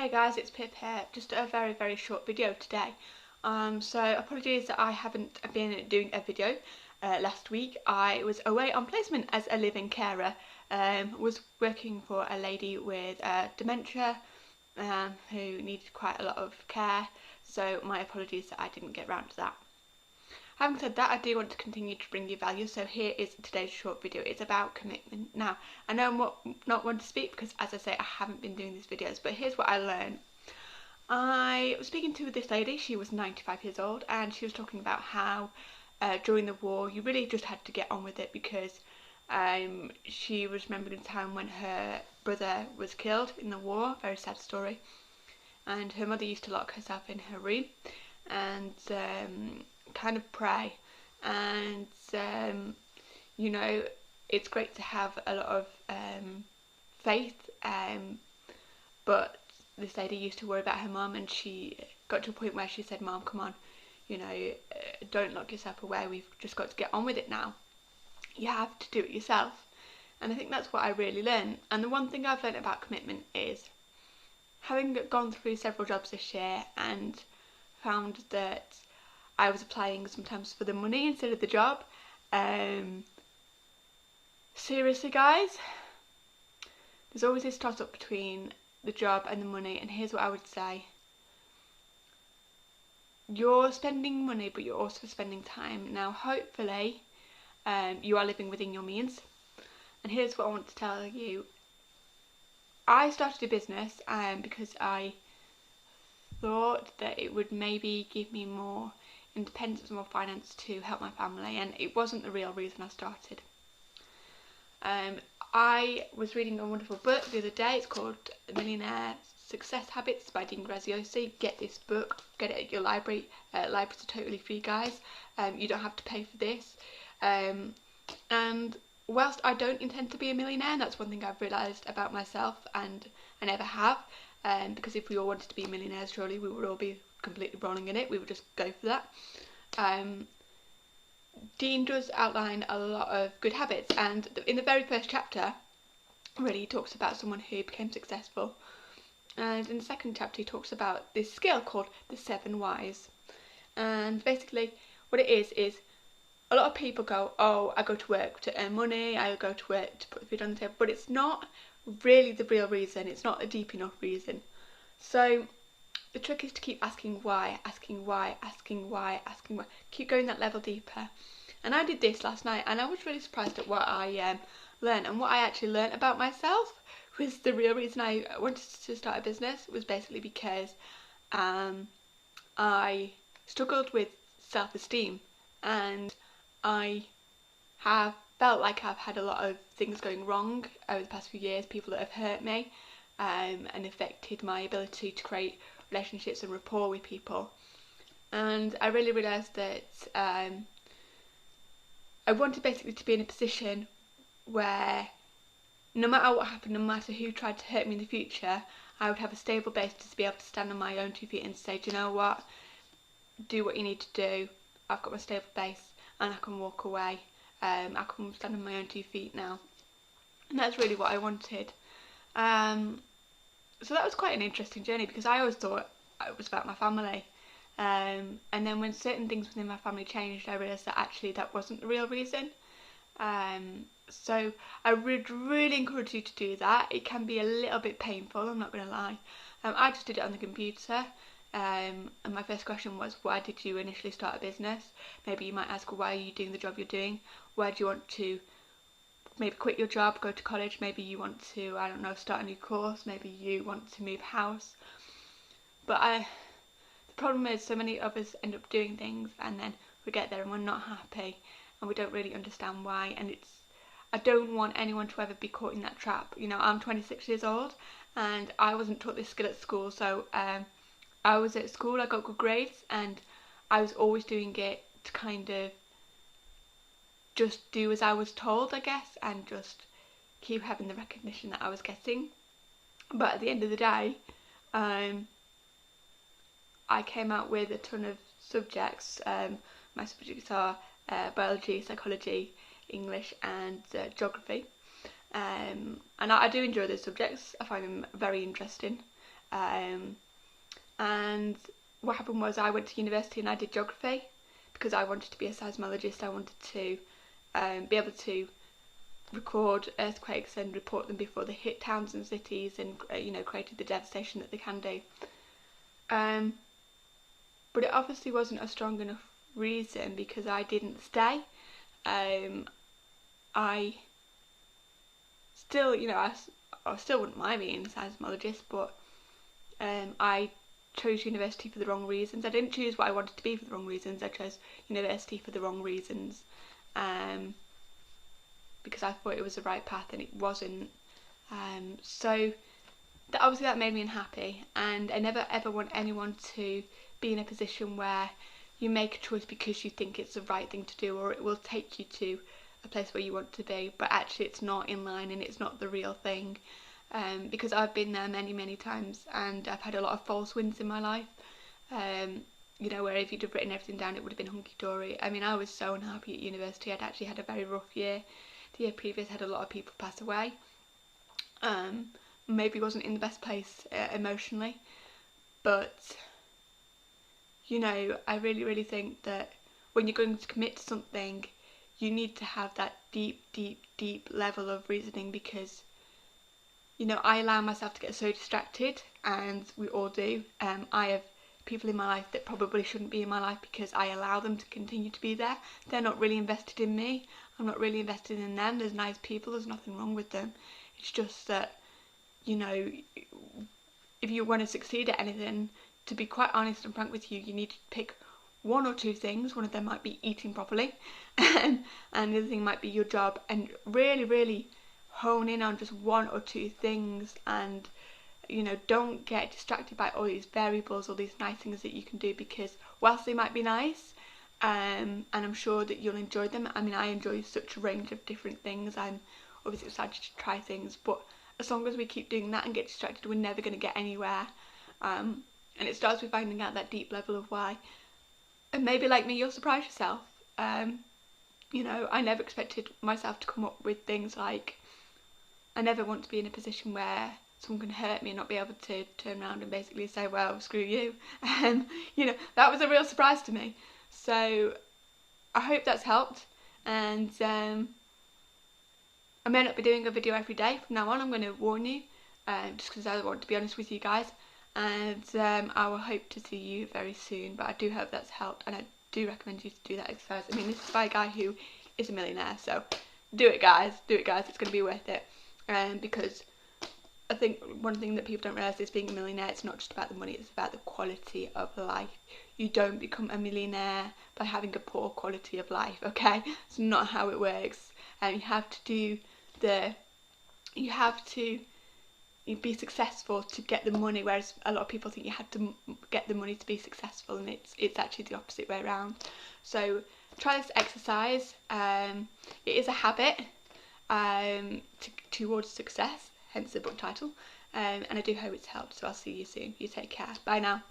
Hey guys, it's Pip here. Just a very short video today. So apologies that I haven't been doing a video. Last week I was away on placement as a live-in carer. Was working for a lady with dementia who needed quite a lot of care. So my apologies that I didn't get round to that. Having said that, I do want to continue to bring you value, so here is today's short video. It's about commitment. Now, I know I'm not one to speak because, as I say, I haven't been doing these videos, but here's what I learned. I was speaking to this lady. She was 95 years old, and she was talking about how during the war you really just had to get on with it because she was remembering a time when her brother was killed in the war, very sad story, and her mother used to lock herself in her room and kind of pray, and you know, it's great to have a lot of faith, but this lady used to worry about her mum, and she got to a point where she said, "Mum, come on, you know, don't lock yourself away, we've just got to get on with it now. You have to do it yourself." And I think that's what I really learned. And the one thing I've learned about commitment is, having gone through several jobs this year and found that I was applying sometimes for the money instead of the job. Seriously guys, there's always this toss up between the job and the money, and here's what I would say. You're spending money, but you're also spending time. Now hopefully you are living within your means, and here's what I want to tell you. I started a business because I thought that it would maybe give me more independence, more finance to help my family, and it wasn't the real reason I started. I was reading a wonderful book the other day. It's called Millionaire Success Habits by Graziosi. Get this book, get it at your library. Libraries are totally free, guys. You don't have to pay for this. And whilst I don't intend to be a millionaire, and that's one thing I've realised about myself, and I never have, because if we all wanted to be millionaires, surely we would all be completely rolling in it. We would just go for that. Dean does outline a lot of good habits, and in the very first chapter really he talks about someone who became successful, and in the second chapter he talks about this skill called the 7 whys. And basically what it is a lot of people go, oh, I go to work to earn money, I go to work to put food on the table, but it's not really the real reason. It's not a deep enough reason. So the trick is to keep asking why, keep going that level deeper. And I did this last night, and I was really surprised at what I learned. And what I actually learned about myself was the real reason I wanted to start a business was basically because I struggled with self-esteem, and I have felt like I've had a lot of things going wrong over the past few years, people that have hurt me and affected my ability to create relationships and rapport with people. And I really realised that I wanted basically to be in a position where no matter what happened, no matter who tried to hurt me in the future, I would have a stable base to be able to stand on my own 2 feet and say, do you know what, do what you need to do, I've got my stable base and I can walk away, I can stand on my own 2 feet now. And that's really what I wanted. So that was quite an interesting journey, because I always thought it was about my family, and then when certain things within my family changed, I realised that actually that wasn't the real reason. So I would really encourage you to do that. It can be a little bit painful, I'm not going to lie. I just did it on the computer, and my first question was, why did you initially start a business? Maybe you might ask, why are you doing the job you're doing? Why do you want to maybe quit your job, go to college? Maybe you want to, I don't know, start a new course. Maybe you want to move house. But the problem is, so many of us end up doing things and then we get there and we're not happy and we don't really understand why. And I don't want anyone to ever be caught in that trap. You know, I'm 26 years old and I wasn't taught this skill at school. So I was at school, I got good grades, and I was always doing it to kind of just do as I was told, I guess, and just keep having the recognition that I was getting. But at the end of the day, I came out with a ton of subjects. My subjects are biology, psychology, English and geography. And I do enjoy those subjects. I find them very interesting. And what happened was I went to university and I did geography because I wanted to be a seismologist. I wanted to be able to record earthquakes and report them before they hit towns and cities and created the devastation that they can do. But it obviously wasn't a strong enough reason because I didn't stay. I still, I still wouldn't mind being a seismologist, but I chose university for the wrong reasons. I didn't choose what I wanted to be for the wrong reasons. I chose university for the wrong reasons, because I thought it was the right path and it wasn't. So obviously that made me unhappy, and I never ever want anyone to be in a position where you make a choice because you think it's the right thing to do, or it will take you to a place where you want to be, but actually it's not in line and it's not the real thing. Because I've been there many times and I've had a lot of false wins in my life, where if you'd have written everything down it would have been hunky-dory. I mean, I was so unhappy at university. I'd actually had a very rough year. The year previous had a lot of people pass away. Maybe wasn't in the best place emotionally, but I really think that when you're going to commit to something, you need to have that deep level of reasoning, because I allow myself to get so distracted, and we all do. I have people in my life that probably shouldn't be in my life because I allow them to continue to be there. They're not really invested in me. I'm not really invested in them. There's nice people. There's nothing wrong with them. It's just that, if you want to succeed at anything, to be quite honest and frank with you, you need to pick one or two things. One of them might be eating properly, and the other thing might be your job, and really hone in on just one or two things, and don't get distracted by all these variables, all these nice things that you can do, because whilst they might be nice, and I'm sure that you'll enjoy them. I mean, I enjoy such a range of different things. I'm obviously excited to try things, but as long as we keep doing that and get distracted, we're never going to get anywhere. And it starts with finding out that deep level of why. And maybe like me, you'll surprise yourself. I never expected myself to come up with things like, I never want to be in a position where someone can hurt me and not be able to turn around and basically say, well, screw you. That was a real surprise to me. So I hope that's helped, and I may not be doing a video every day from now on. I'm going to warn you, just because I want to be honest with you guys, and I will hope to see you very soon. But I do hope that's helped, and I do recommend you to do that exercise. I mean, this is by a guy who is a millionaire, so do it guys, it's going to be worth it. Because I think one thing that people don't realise is being a millionaire, it's not just about the money, it's about the quality of life. You don't become a millionaire by having a poor quality of life, okay? It's not how it works. You have to be successful to get the money, whereas a lot of people think you have to get the money to be successful, and it's actually the opposite way around. So try this exercise. It is a habit towards success, hence the book title, and I do hope it's helped. So I'll see you soon. You take care. Bye now.